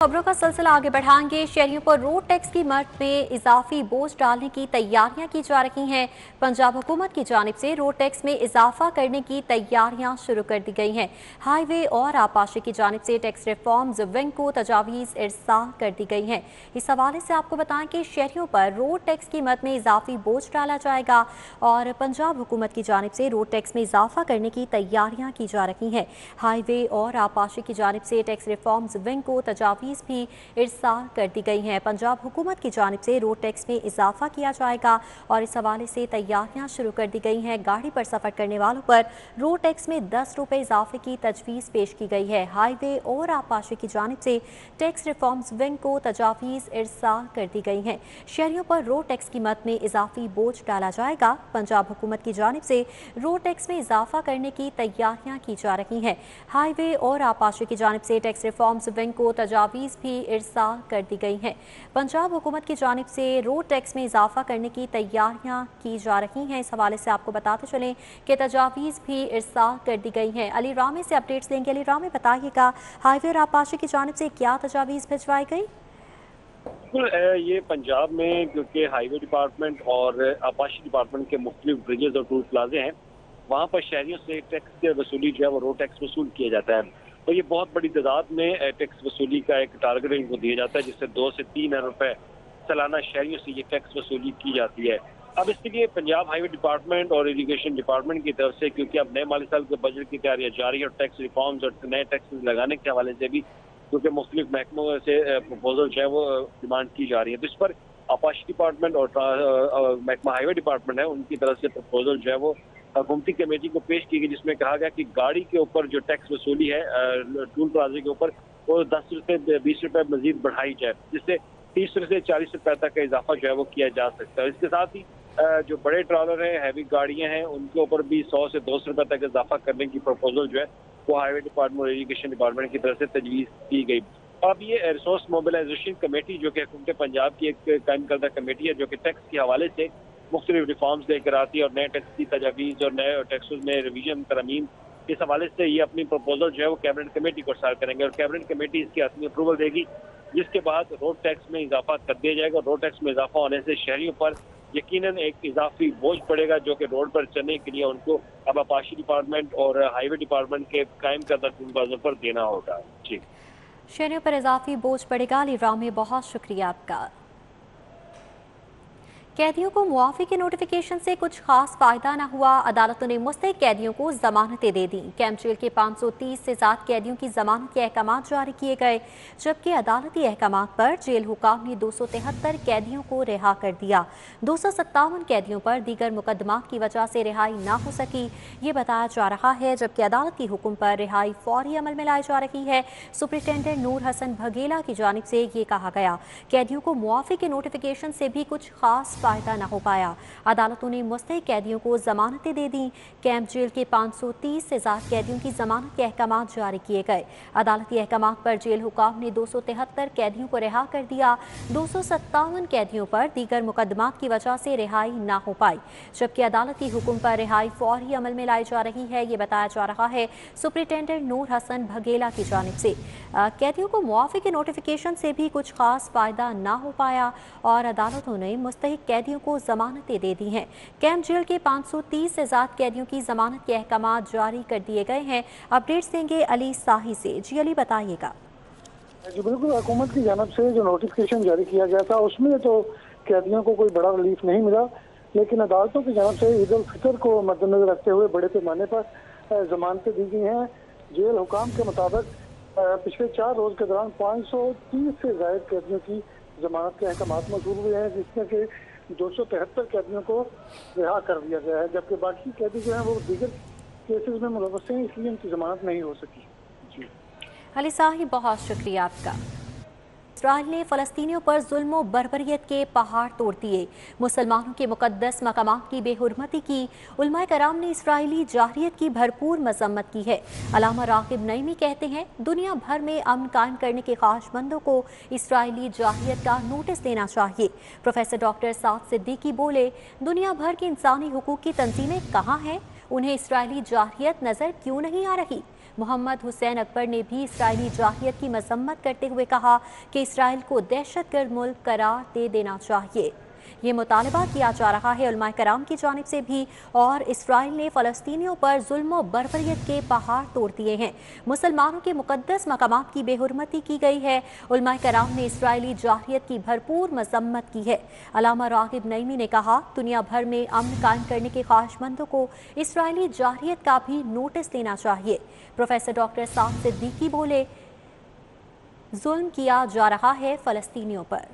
खबरों का सिलसिला आगे बढ़ाएंगे। शहरियों पर रोड टैक्स की मद में इजाफी बोझ डालने की तैयारियां की जा रही हैं। पंजाब हुकूमत की जानिब से रोड टैक्स में इजाफा करने की तैयारियां शुरू कर दी गई हैं। हाईवे और आपाशी की जानिब से टैक्स रिफॉर्म्स विंग को तजावीज़ इरसाल कर दी गई हैं। इस हवाले से आपको बताएं कि शहरियों पर रोड टैक्स की मद में इजाफी बोझ डाला जाएगा और पंजाब हुकूमत की जानिब से रोड टैक्स में इजाफा करने की तैयारियां की जा रही हैं। हाईवे और आपाशी की जानिब से टैक्स रिफॉर्म्स विंग को तजावीज़ भी इरसाल कर दी गई हैं। पंजाब हुकूमत की जानिब से रोड टैक्स में इजाफा किया जाएगा और इस हवाले से तैयारियां शुरू कर दी गई हैं। गाड़ी पर सफर करने वालों पर रोड टैक्स में 10 रुपये इजाफे की तजवीज़ पेश की गई है। हाईवे और आपाशी की जानिब से टैक्स रिफॉर्म्स विंग को तजावीज़ इरसाल कर दी गई हैं। शहरियों पर रोड टैक्स की मद में इजाफी बोझ डाला जाएगा। पंजाब हुकूमत की जानिब से रोड टैक्स में इजाफा करने की तैयारियां की जा रही हैं। हाईवे और आपाशी की जानिब से टैक्स रिफॉर्म्स विंग को तजावीज़ भी इरसाल कर दी गई हैं। पंजाब हुकूमत की जानिब से रोड टैक्स में इजाफा करने की तैयारियां की जा रही हैं। इस हवाले से आपको बताते चलें कि तजावीज़ भी इरसाल कर दी गई हैं। अली रामे से अपडेट्स लेंगे। अली रामे, बताइएगा हाईवे और आपाशी की जानिब से क्या तजावीज़ भिजवाई गई? बिल्कुल, ये पंजाब में क्योंकि हाईवे डिपार्टमेंट और आपाशी डिपार्टमेंट के मुख्तलिफ ब्रिजेस और टूल प्लाजे हैं, वहाँ पर शहरियों से टैक्स की वसूली जो है वो रोड टैक्स वसूल किया जाता है। तो ये बहुत बड़ी तादाद में टैक्स वसूली का एक टारगेट इनको दिया जाता है, जिससे 2 से 3 अरब रुपए सालाना शहरियों से ये टैक्स वसूली की जाती है। अब इसके लिए पंजाब हाईवे डिपार्टमेंट और इरिगेशन डिपार्टमेंट की तरफ से, क्योंकि अब नए माली साल के बजट की तैयारियां जारी है और टैक्स रिफॉर्म्स और नए टैक्स लगाने के हवाले से भी क्योंकि मुख्तलिफ महकमों से प्रपोजल जो है वो डिमांड की जा रही है, तो इस पर आपाशी डिपार्टमेंट और महकमा हाईवे डिपार्टमेंट है उनकी तरफ से प्रपोजल जो है वो हुकूमती कमेटी को पेश की गई, जिसमें कहा गया कि गाड़ी के ऊपर जो टैक्स वसूली है टूल प्लाजे के ऊपर वो 10 रुपये 20 रुपये मजीद बढ़ाई जाए, जिससे 30 से 40 रुपये तक का इजाफा जो है वो किया जा सकता है। इसके साथ ही जो बड़े ट्रॉलर हैं, हैवी गाड़ियां हैं, उनके ऊपर भी 100 से 200 रुपये तक इजाफा करने की प्रपोजल जो है वो हाईवे डिपार्टमेंट और इरिगेशन डिपार्टमेंट की तरफ से तजवीज़ की गई। अब ये रिसोर्स मोबिलाइजेशन कमेटी जो कि हुकूमत पंजाब की एक कायम करदा कमेटी है, जो कि टैक्स के हवाले से मुख्तलिफ रिफॉर्म्स लेकर आती है और नए टैक्स की तजावीज़ और नए टैक्स में रिवीजन तरमीम, इस हवाले से ये अपनी प्रपोजल जो है वो कैबिनेट कमेटी को सार करेंगे और कैबिनेट कमेटी इसकी हतमी अप्रूवल देगी, जिसके बाद रोड टैक्स में इजाफा कर दिया जाएगा। रोड टैक्स में इजाफा होने से शहरियों पर यकीनन एक इजाफी बोझ पड़ेगा, जो कि रोड पर चलने के लिए उनको अब आपाशी डिपार्टमेंट और हाईवे डिपार्टमेंट के कायम करदा टूल पर देना होगा। जी, शहरियों पर इजाफी बोझ पड़ेगा। अली रामे, बहुत शुक्रिया आपका। कैदियों को मुआफ़ी के नोटिफिकेशन से कुछ खास फायदा न हुआ। अदालतों ने मुस्तहिक कैदियों को जमानतें दे दी। कैंप जेल के 530 से ज़्यादा कैदियों की जमानत के अहकाम जारी किए गए, जबकि अदालती अहकाम पर जेल हुकाम ने 273 कैदियों को रिहा कर दिया। 257 कैदियों पर दीगर मुकदमात की वजह से रिहाई न हो सकी, ये बताया जा रहा है, जबकि अदालती हुक्म पर रिहाई फौरी अमल में लाई जा रही है। सुप्रिंटेंडेंट नूर हसन भगेला की जानिब से ये कहा गया, कैदियों को मुआफ़ी के नोटिफिकेशन से भी कुछ खास फायदा न हो पाया। अदालतों ने मुस्तहिक कैदियों को जमानतें दे दी। कैंप जेल के 530 से ज्यादा कैदियों की जमानत के अहकाम जारी किए गए। अदालती अहकाम पर जेल हुकाम ने 273 कैदियों को रिहा कर दिया। 257 कैदियों पर दीगर मुकदमात की वजह से रिहाई न हो पाई, जबकि अदालती हुक्म पर रिहाई फौरी अमल में लाई जा रही है, ये बताया जा रहा है सुप्रिंटेंडेंट नूर हसन भगेला की जानिब से। कैदियों को मुआफ़ी के नोटिफिकेशन से भी कुछ खास फायदा न हो पाया और अदालतों ने मुस्तहिक कैदियों को जमानतें दे दी हैं। कैंप जेल के 530 से ज्यादा कैदियों की जमानत के अहकाम जारी कर दिए गए हैं। अपडेट्स देंगे अली साही से। जी अली, बताइएगा। जी बिल्कुल, हुकूमत की जानब से जो नोटिफिकेशन जारी किया गया था उसमें तो कैदियों को कोई बड़ा रिलीफ नहीं मिला, लेकिन अदालतों की जानब से ईद उल फितर को मद्देनजर रखते हुए बड़े पैमाने पर जमानतें दी गई हैं। जेल हुकाम के मुताबिक पिछले 4 रोज के दौरान 530 से ज्यादा कैदियों की जमानत के अहकाम मंजूर हुए हैं, जिसमें कि 273 कैदियों को रिहा कर दिया गया है, जबकि बाकी कैदी जो हैं वो दीगर केसेस में मुलव्वस हैं, इसलिए उनकी जमानत नहीं हो सकी। जी अली साहिब, बहुत शुक्रिया आपका। इसराइल ने फ़लस्तीनियों पर जुल्म व बर्बरियत के पहाड़ तोड़ दिए। मुसलमानों के मुक़द्दस मकामात की बेहुरमती की। उलमाए कराम ने इसराइली जाहिरियत की भरपूर मजम्मत की है। अल्लामा रागिब नईमी कहते हैं, दुनिया भर में अमन कायम करने के ख्वाहिशमंदों को इसराइली जाहिरियत का नोटिस देना चाहिए। प्रोफेसर डॉक्टर साद सिद्दीकी बोले, दुनिया भर की इंसानी हुकूक की तंजीमें कहाँ हैं? उन्हें इसराइली जाहिरियत नज़र क्यों नहीं आ रही? मोहम्मद हुसैन अकबर ने भी इसराइली जाहियत की मजम्मत करते हुए कहा कि इसराइल को दहशतगर्द मुल्क करार दे देना चाहिए। ये मुतालबा किया जा रहा है उलमाए कराम की जानिब से भी, और इसराइल ने फ़लस्तीनियों पर जुल्म व बर्बरियत के पहाड़ तोड़ दिए हैं। मुसलमानों के मुक़द्दस मकामात की बेहुरमती की गई है। उलमाए कराम ने इसराइली जाहियत की भरपूर मजम्मत की है। अल्लामा रागिब नईमी ने कहा, दुनिया भर में अमन कायम करने के ख्वाहिशमंदों को इसराइली जाहियत का भी नोटिस लेना चाहिए। प्रोफेसर डॉक्टर साद सिद्दीकी बोले, जुल्म किया जा रहा है फ़लस्तीनियों पर।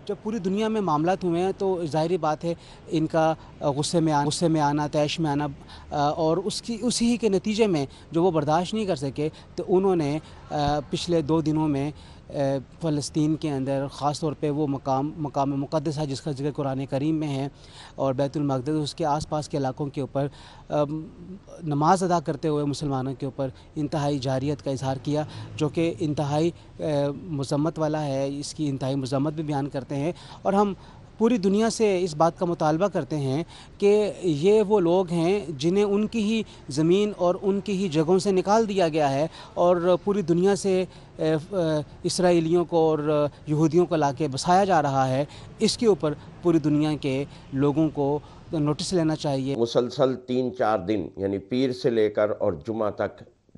जब पूरी दुनिया में मामलात हुए हैं तो ज़ाहिरी बात है इनका गुस्से में आना, तैश में आना, और उसी के नतीजे में जो वो बर्दाश्त नहीं कर सके तो उन्होंने पिछले 2 दिनों में फ़लस्तीन के अंदर ख़ास तौर पे वो मकाम मुक़द्दस है जिसका ज़िक्र कुरान करीम में है, और बैतुल मक़दस उसके आसपास के इलाकों के ऊपर नमाज अदा करते हुए मुसलमानों के ऊपर इंतहाई जारियत का इज़हार किया, जो कि इंतहाई मज़म्मत वाला है। इसकी इंतहाई मज़म्मत भी बयान करते हैं, और हम पूरी दुनिया से इस बात का मुतालबा करते हैं कि ये वो लोग हैं जिन्हें उनकी ही ज़मीन और उनकी ही जगहों से निकाल दिया गया है, और पूरी दुनिया से इसराइलियों को और यहूदियों को लाके बसाया जा रहा है। इसके ऊपर पूरी दुनिया के लोगों को नोटिस लेना चाहिए। मुसलसल 3-4 दिन यानी पीर से लेकर और जुमा तक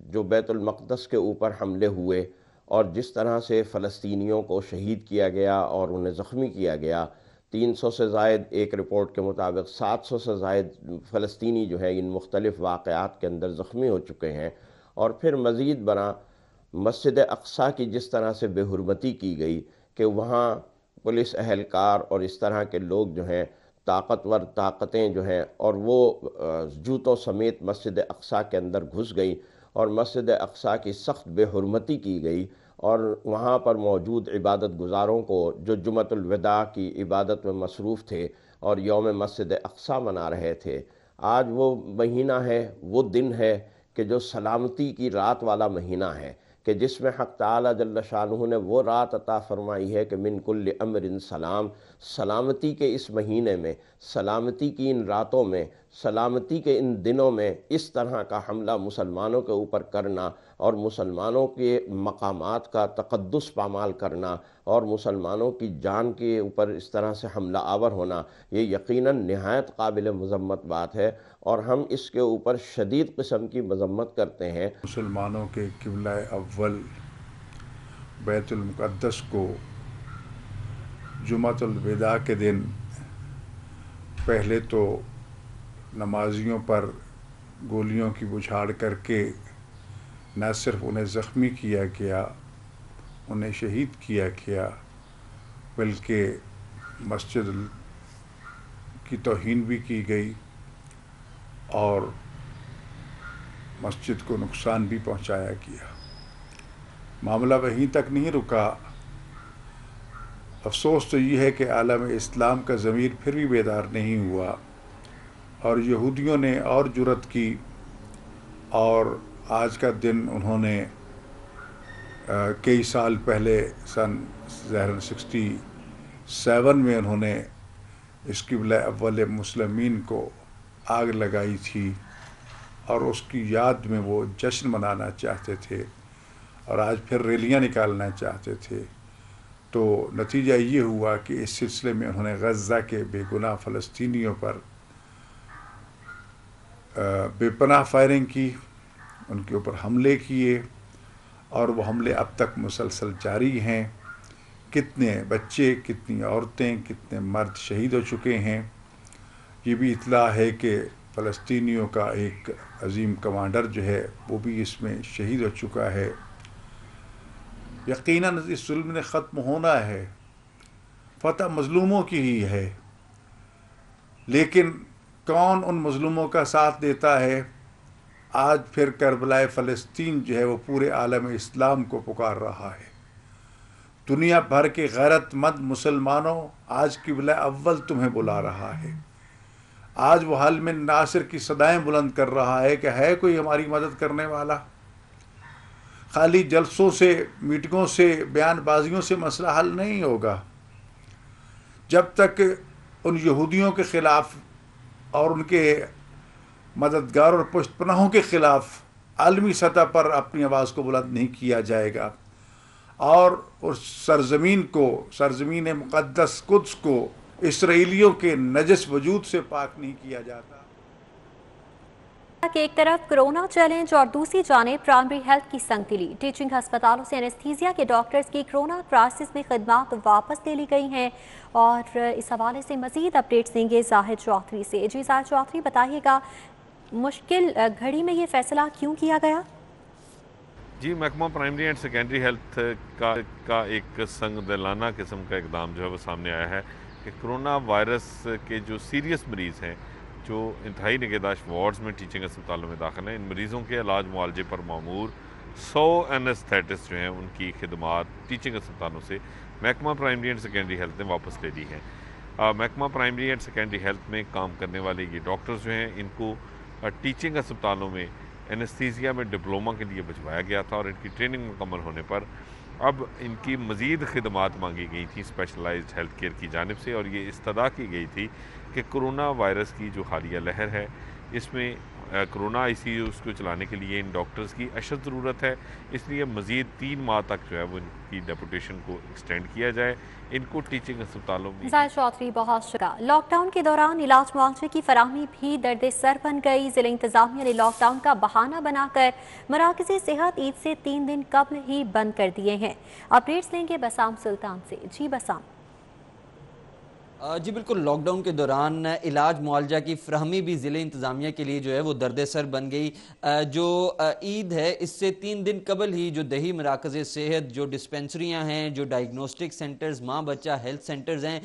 जो बैतुल मक़दस के ऊपर हमले हुए और जिस तरह से फ़लस्तीनियों को शहीद किया गया और उन्हें ज़ख्मी किया गया, 300 से ज़ायद, एक रिपोर्ट के मुताबिक 700 से ज़ायद फ़लस्तीनी जो है इन मुख्तलिफ़ वाक़यात के अंदर ज़ख्मी हो चुके हैं। और फिर मज़ीद बना मस्जिद अक़सा की जिस तरह से बेहुरमती की गई कि वहाँ पुलिस अहलकार और इस तरह के लोग जो हैं ताकतवर ताकतें जो हैं और वो जूतों समेत मस्जिद अक़सा के अंदर घुस गई और मस्जिद अक़सा की सख्त बेहुरमती की गई, और वहाँ पर मौजूद इबादत गुज़ारों को जो जुमतुल विदा की इबादत में मसरूफ़ थे और यौम मस्जिद अक़सा मना रहे थे, आज वो महीना है, वो दिन है कि जो सलामती की रात वाला महीना है, कि जिसमें हक़ ताला जल्ल शानुहु ने वो रात अता फ़रमाई है कि मिन कुल्लि अम्रिन सलाम। सलामती के इस महीने में, सलामती की इन रातों में, सलामती के इन दिनों में इस तरह का हमला मुसलमानों के ऊपर करना और मुसलमानों के मकामात का तक़द्दुस पामाल करना और मुसलमानों की जान के ऊपर इस तरह से हमला आवर होना, ये यकीनन निहायत काबिल मज़म्मत बात है, और हम इसके ऊपर शदीद किस्म की मज़म्मत करते हैं। मुसलमानों के क़िबला अव्वल बैतुल मुक़द्दस को जुमातुल विदा के दिन पहले तो नमाजियों पर गोलियों की बुछाड़ करके न सिर्फ उन्हें ज़ख्मी किया गया, उन्हें शहीद किया गया, बल्कि मस्जिद की तौहीन भी की गई और मस्जिद को नुकसान भी पहुंचाया गया। मामला वहीं तक नहीं रुका। अफसोस तो ये है कि आलम इस्लाम का ज़मीर फिर भी बेदार नहीं हुआ और यहूदियों ने और जुरत की, और आज का दिन उन्होंने कई साल पहले सन 67 में उन्होंने इस क़िबला अव्वल मुस्लिमीन को आग लगाई थी और उसकी याद में वो जश्न मनाना चाहते थे और आज फिर रैलियां निकालना चाहते थे। तो नतीजा ये हुआ कि इस सिलसिले में उन्होंने गज़ा के बेगुनाह फ़लस्तीनियों पर बेपनाह फायरिंग की, उनके ऊपर हमले किए, और वो हमले अब तक मुसलसल जारी हैं। कितने बच्चे, कितनी औरतें, कितने मर्द शहीद हो चुके हैं। ये भी इत्तला है कि फ़लस्तीनियों का एक अजीम कमांडर जो है वो भी इसमें शहीद हो चुका है। यकीनन इस जुल्म ने ख़त्म होना है, फ़तह मज़लूमों की ही है, लेकिन कौन उन मज़लूमों का साथ देता है? आज फिर करबलाए फ़लस्तीन जो है वो पूरे आलम इस्लाम को पुकार रहा है। दुनिया भर के गैरतमंद मुसलमानों, आज क़िबला अव्वल तुम्हें बुला रहा है। आज वो हाल में नासिर की सदाएं बुलंद कर रहा है कि है कोई हमारी मदद करने वाला। खाली जलसों से, मीटिंगों से, बयानबाजियों से मसला हल नहीं होगा। जब तक उन यहूदियों के ख़िलाफ़ और उनके मददगार और पुष्टपनाहों के खिलाफ आलमी सतह पर अपनी आवाज़ को बुलंद नहीं किया जाएगा और उस सरजमीन को, सरजमीन मुक़द्दस कुद्स को इसराइलियों के नजस वजूद से पाक नहीं किया जाता। कि एक तरफ कोरोना चैलेंज और दूसरी जानिब प्राइमरी हेल्थ की संगतिली। टीचिंग अस्पतालों से एनेस्थीसिया के डॉक्टर्स की कोरोना क्राइसिस में खिदमत वापस ले ली गई हैं और इस हवाले से मजीद अपडेट्स देंगे जाहिद चौधरी से। जी जाहिद चौधरी, बताइएगा मुश्किल घड़ी में ये फैसला क्यों किया गया? जी, महकमा प्राइमरी एंड सेकेंडरी हेल्थ का एक संग दिलाना किस्म का इकदाम जो है वो सामने आया है कि कोरोना वायरस के जो सीरियस मरीज़ हैं, जो इंतहाई निगहदाश्त वार्ड्स में टीचिंग अस्पतालों में दाखिल हैं, इन मरीज़ों के इलाज मुआलजे पर मामूर 100 एनेस्थेटिस्ट जो हैं उनकी खिदमात टीचिंग अस्पतालों से महकमा प्राइमरी एंड सेकेंडरी हेल्थ ने वापस ले ली हैं। महकमा प्राइमरी एंड सेकेंडरी हेल्थ में काम करने वाले ये डॉक्टर्स जो हैं, इनको टीचिंग अस्पतालों में एनेस्थीसिया में डिप्लोमा के लिए भिजवाया गया था और इनकी ट्रेनिंग मुकम्मल होने पर अब इनकी मज़ीद खिदमात मांगी गई थी स्पेशलाइज्ड हेल्थ केयर की जानिब से और ये इस्तदा की गई थी कि कोरोना वायरस की जो हालिया लहर है, इसमें कोरोना ICUs को चलाने के लिए इन डॉक्टर्स की अशद ज़रूरत है। इसलिए मज़ीद 3 माह तक जो है वो इनकी डेपुटेशन को एक्सटेंड किया जाए। इनको टीचिंग अस्पतालों में। जाहिद चौधरी, बहुत शुक्रिया। लॉकडाउन के दौरान इलाज मुआवजे की फराहमी भी दर्द सर बन गई। ज़िला इंतजामिया ने लॉकडाउन का बहाना बनाकर मराकज़ सेहत ईद से 3 दिन कबल ही बंद कर दिए हैं। अपडेट्स लेंगे बसाम सुल्तान से। जी बसाम। जी बिल्कुल, लॉकडाउन के दौरान इलाज मुआवजा की फ्राहमी भी ज़िले इंतज़ामिया के लिए जो है वो दर्द सर बन गई। जो ईद है इससे 3 दिन कबल ही जो दही मराकज़ सेहत, जो डिस्पेंसरियाँ हैं, जो डायग्नोस्टिक सेंटर्स, माँ बच्चा हेल्थ सेंटर्स हैं,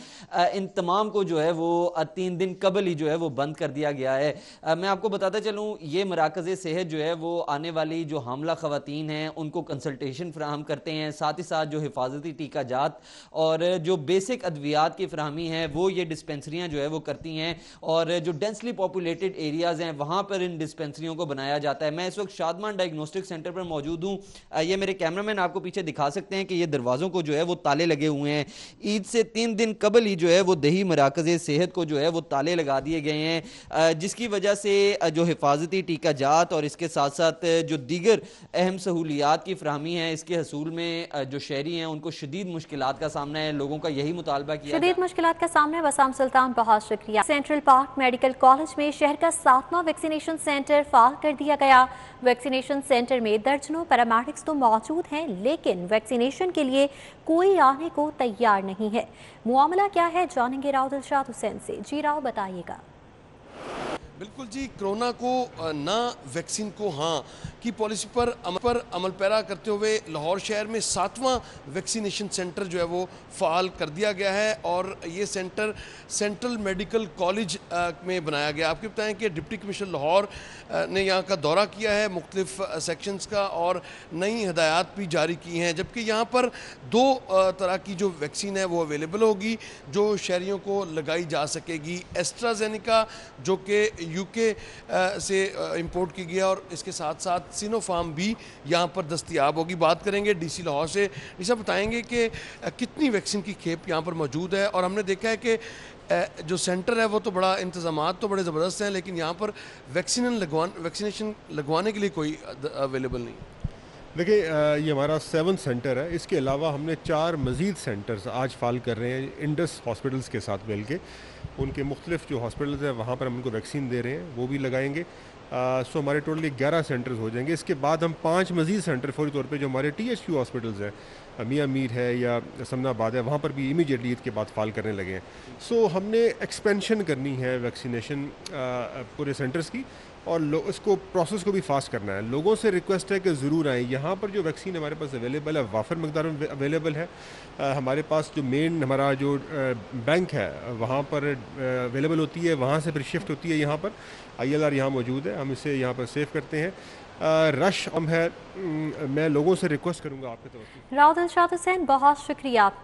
इन तमाम को जो है वो 3 दिन कबल ही जो है वो बंद कर दिया गया है। मैं आपको बताता चलूँ, ये मराकज़ सेहत जो है वो आने वाली जो हामला ख़वातीन हैं उनको कंसल्टेशन फ्राहम करते हैं, साथ ही साथ जो हिफाजती टीका जात और जो बेसिक अद्वियात की फ्राहमी है वो ये डिस्पेंसरियां जो है वो करती हैं और जो डेंसली पॉपुलेटेड एरियाज हैं वहां पर इन डिस्पेंसरियों को बनाया जाता है। मैं इस वक्त शादमान डायग्नोस्टिक सेंटर पर मौजूद हूं। ये मेरे कैमरामैन आपको पीछे दिखा सकते हैं कि ये दरवाज़ों को जो है वो ताले लगे हुए हैं। ईद से 3 दिन कबल ही जो है वो दही मराकज़ सेहत को जो है वो ताले लगा दिए गए हैं, जिसकी वजह से जो हिफाजती टीका जात और इसके साथ साथ जो दीगर अहम सहूलियात की फ्राहमी है, इसके हसूल में जो शहरी हैं उनको शदीद मुश्किलात का सामना है। लोगों का यही मुतालबा किया शदीद मुश्किलात का सामना। बसाम सुल्तान, बहुत शुक्रिया। सेंट्रल पार्क मेडिकल कॉलेज में शहर का 7वां वैक्सीनेशन सेंटर फाल कर दिया गया। वैक्सीनेशन सेंटर में दर्जनों पैरामेडिक्स तो मौजूद हैं, लेकिन वैक्सीनेशन के लिए कोई आने को तैयार नहीं है। मामला क्या है, जानेंगे राव दिलशाद हुसैन से। जी राव, बताइएगा। बिल्कुल जी, कोरोना को ना वैक्सीन को हाँ की पॉलिसी पर अमल पैरा करते हुए लाहौर शहर में 7वां वैक्सीनेशन सेंटर जो है वो फ़ाल कर दिया गया है और ये सेंटर सेंट्रल मेडिकल कॉलेज में बनाया गया। आपको बताएं कि डिप्टी कमिश्नर लाहौर ने यहाँ का दौरा किया है, मुख्तलिफ सेक्शंस का, और नई हदायत भी जारी की हैं। जबकि यहाँ पर 2 तरह की जो वैक्सीन है वो अवेलेबल होगी जो शहरियों को लगाई जा सकेगी। एस्ट्राजेनिका जो कि UK से इंपोर्ट की गई है और इसके साथ साथ सिनोफार्म भी यहाँ पर दस्तयाब होगी। बात करेंगे DC लाहौर से। इसे बताएंगे कि कितनी वैक्सीन की खेप यहाँ पर मौजूद है। और हमने देखा है कि जो सेंटर है वो तो बड़ा, इंतज़ामात तो बड़े ज़बरदस्त हैं, लेकिन यहाँ पर वैक्सीनेशन लगवाने के लिए कोई अवेलेबल नहीं। देखिए, ये हमारा 7th सेंटर है। इसके अलावा हमने 4 मज़ीद सेंटर्स आज फाल कर रहे हैं इंडस हॉस्पिटल्स के साथ मिल के। उनके मुख्तलिफ जो हॉस्पिटल्स हैं वहाँ पर हम उनको वैक्सीन दे रहे हैं, वो भी लगाएंगे। सो हमारे टोटली 11 सेंटर्स हो जाएंगे। इसके बाद हम 5 मज़ीद सेंटर फौरी तौर पे जो हमारे THQ हॉस्पिटल्स हैं, मियाँ मीर है या समनाबाद है, वहाँ पर भी इमीडिएटली ईद के बाद फाल करने लगे हैं। सो हमने एक्सपेंशन करनी है वैक्सीनेशन पूरे सेंटर्स की और इसको प्रोसेस को भी फास्ट करना है। लोगों से रिक्वेस्ट है कि ज़रूर आएँ। यहाँ पर जो वैक्सीन हमारे पास अवेलेबल है वाफर मकदार में अवेलेबल है। हमारे पास जो मेन हमारा जो बैंक है वहाँ पर अवेलेबल होती है, वहाँ से फिर शिफ्ट होती है यहाँ पर। ILR यहाँ मौजूद है, हम इसे यहाँ पर सेव करते हैं। रश है। मैं लोगों से रिक्वेस्ट करूँगा आपके तरफ। राव दिलशाद हुसैन, बहुत शुक्रिया।